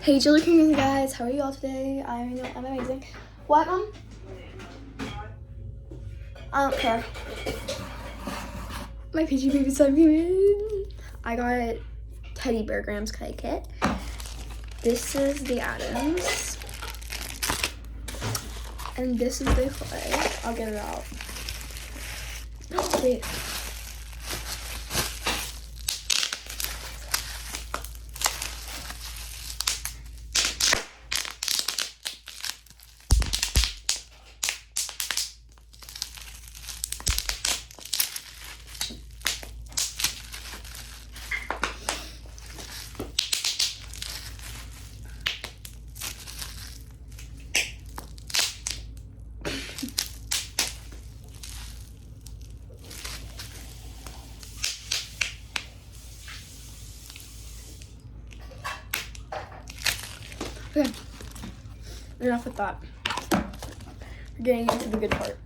Hey, Jilly Kingdom guys, how are you all today? I'm amazing. What, Mom? I don't care. My PG baby son came in. I got Teddy Bear Grams Clay Kit. This is the Adams. And this is the clay. I'll get it out. Wait. Okay, enough with that. We're getting into the good part.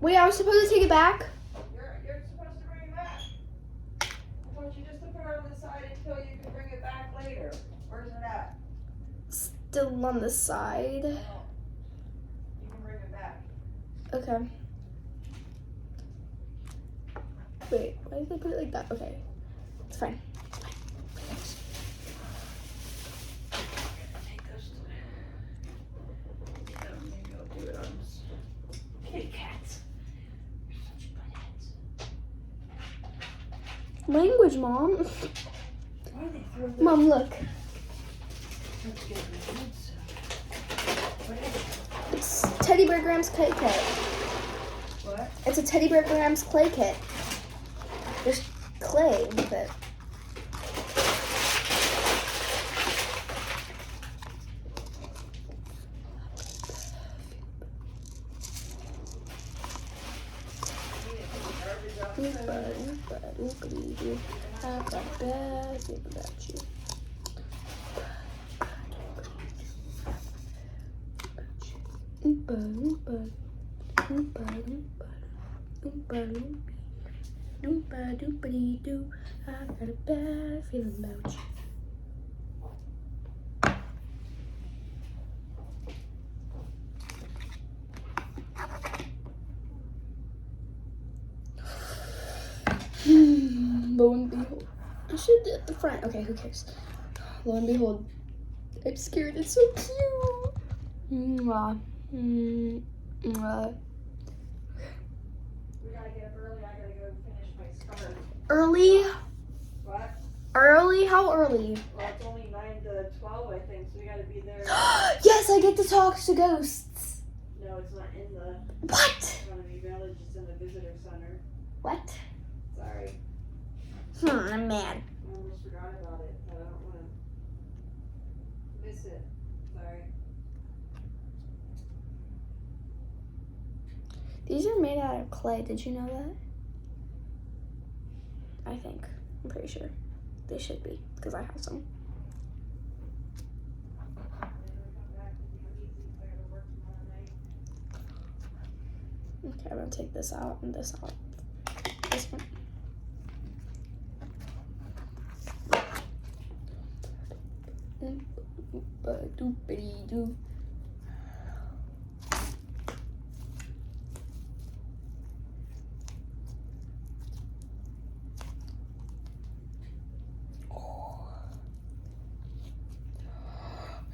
Wait, I was supposed to take it back? You're supposed to bring it back. I told you just to put it on the side until you can bring it back later. Where's it at? Still on the side. Oh. You can bring it back. Okay. Wait, why did they put it like that? Okay, it's fine. Take those two. Maybe I'll do it on this. Kitty cats. You're such buttheads. Language, Mom. Why do they throw the... Mom, look. Let's get the goods. What is it? It's Teddy Bear Grams Clay Kit. What? It's a Teddy Bear Grams Clay Kit. There's clay with it. I've got a bad thing about you. Doompa-doopity-doo. I've got a bad feeling about you. Lo and behold, I should do it at the front. Okay, who cares? Lo and behold, I'm scared. It's so cute. Mwah. Mwah. We gotta get up early. I gotta go finish my scarf. Early? What? Early? How early? Well, it's only 9 to 12, I think, so we gotta be there. Yes, I get to talk to ghosts. No, it's not in the What? Economy Village. It's in the visitor center. What? Sorry. I'm mad. I almost forgot about it, but I don't want to miss it. Sorry. These are made out of clay. Did you know that? I think. I'm pretty sure. They should be, because I have some. Okay, I'm gonna take this out and this out. This one. Doopity-doo.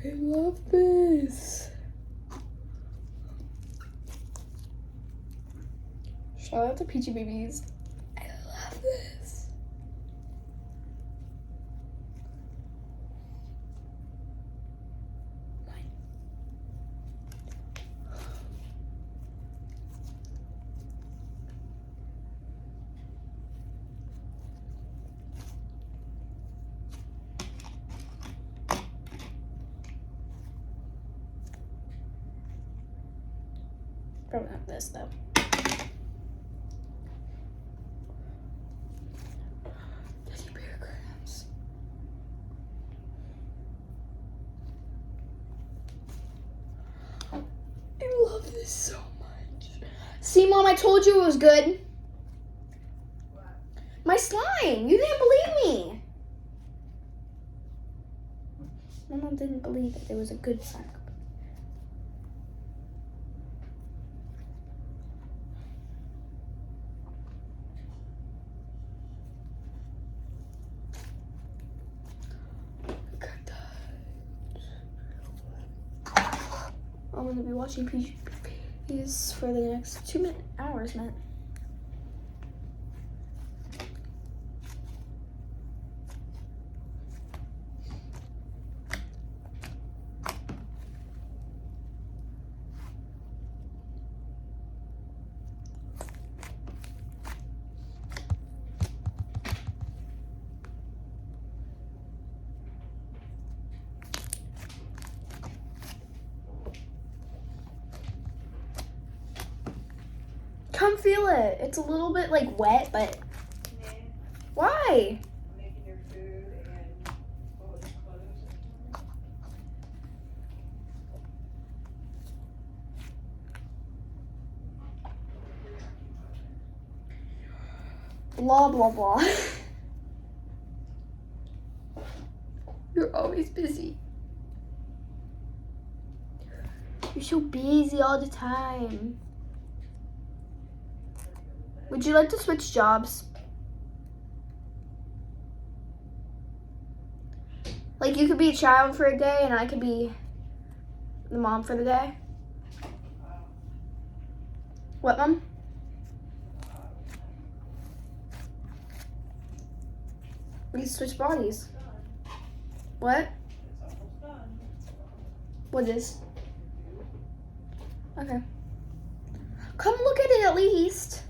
I love this. Shout out to Peachy Babies. I love this. Probably not this though. Teddy bear crabs. I love this so much. See, Mom, I told you it was good. What? My slime. You didn't believe me. My mom didn't believe that it was a good slime. I'm going to be watching PGPs for the next 2 hours, Matt. Come feel it. It's a little bit like wet, but Nah, why? making your food and folding clothes. Blah, blah, blah. You're always busy. You're so busy all the time. Would you like to switch jobs? Like you could be a child for a day and I could be the mom for the day. What, Mom? We can switch bodies. What? It's almost done. What is? Okay. Come look at it at least.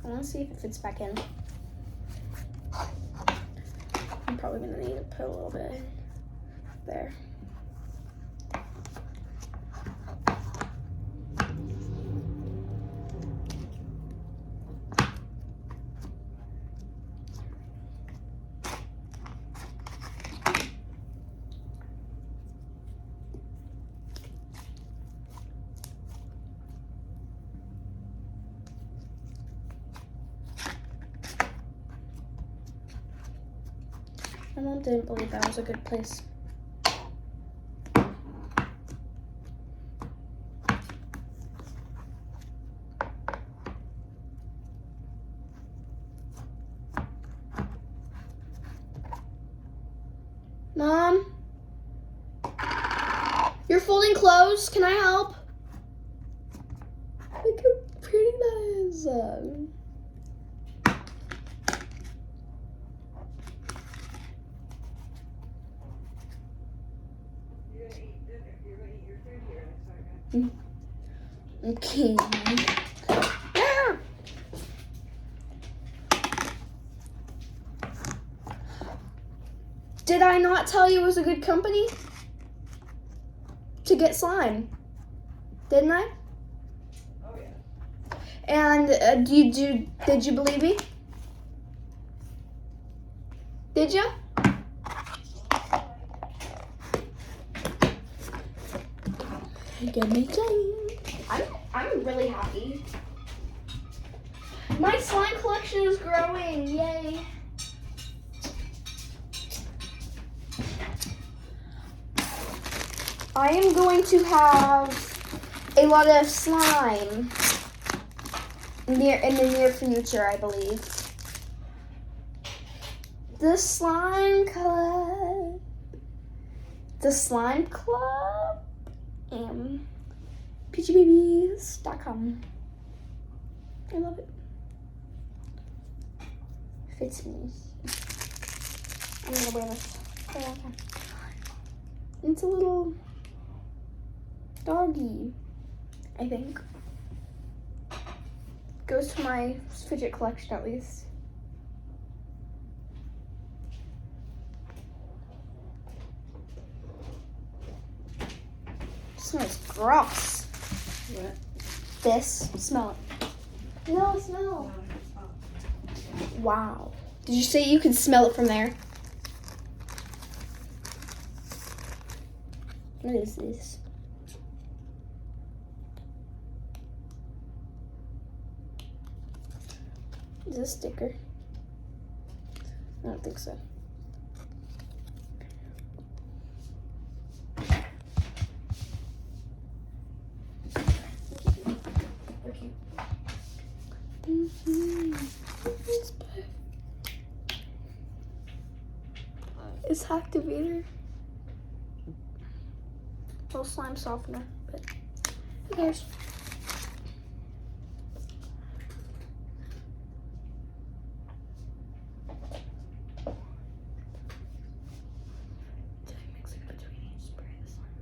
I want to see if it fits back in. I'm probably gonna need to put a little bit there. My mom didn't believe that was a good place. Mom? You're folding clothes? Can I help? Look how pretty that is. You're gonna eat dinner. You're gonna eat your food here in a second. Okay. Did I not tell you it was a good company to get slime? Didn't I? Oh yeah. And did you believe me? Did you? Give me time. I'm really happy. My slime collection is growing. Yay. I am going to have a lot of slime in the near future, I believe. The Slime Club. The Slime Club. PGBabies.com. I love it. Fits me. I'm gonna wear this for a long time. It's a little doggy, I think. Goes to my fidget collection at least. It smells gross. What? This. Smell it. No, smell. Wow. Did you say you could smell it from there? What is this? Is this a sticker? I don't think so. It's activator. Little slime softener, but who cares? Mix it between each spray the slime.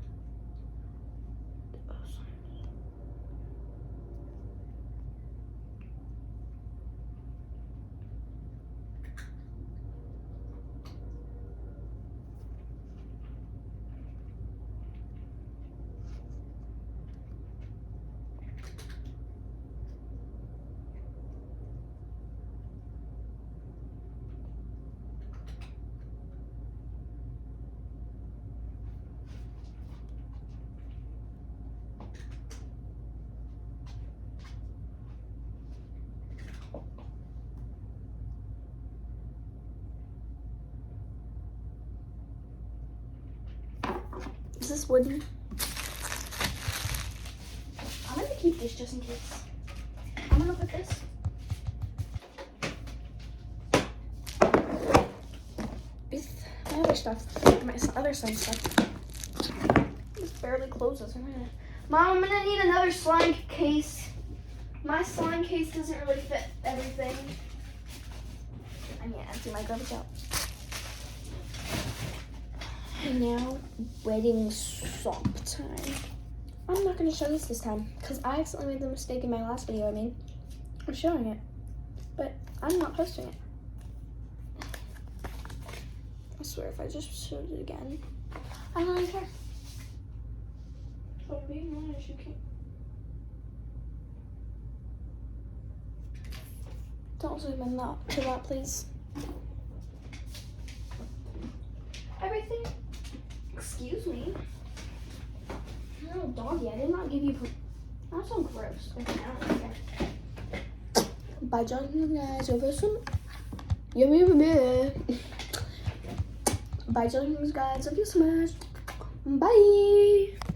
Oh, slime. Is this wooden? I'm gonna keep this just in case. I'm gonna put this. With my other stuff, my other slime stuff. This barely closes. Mom, I'm gonna need another slime case. My slime case doesn't really fit everything. I need to empty my garbage out. And now, wedding sock time. I'm not going to show this time because I accidentally made the mistake in my last video I made. I'm showing it, but I'm not posting it. I swear if I just showed it again, I don't really care. So being honest, you can't. Don't zoom in to that, please. Everything. Excuse me. No, doggy, I did not give you. That's so gross. Okay, I don't care. Bye, John, guys. Over some. Bye, John, guys. Love you so much. Bye.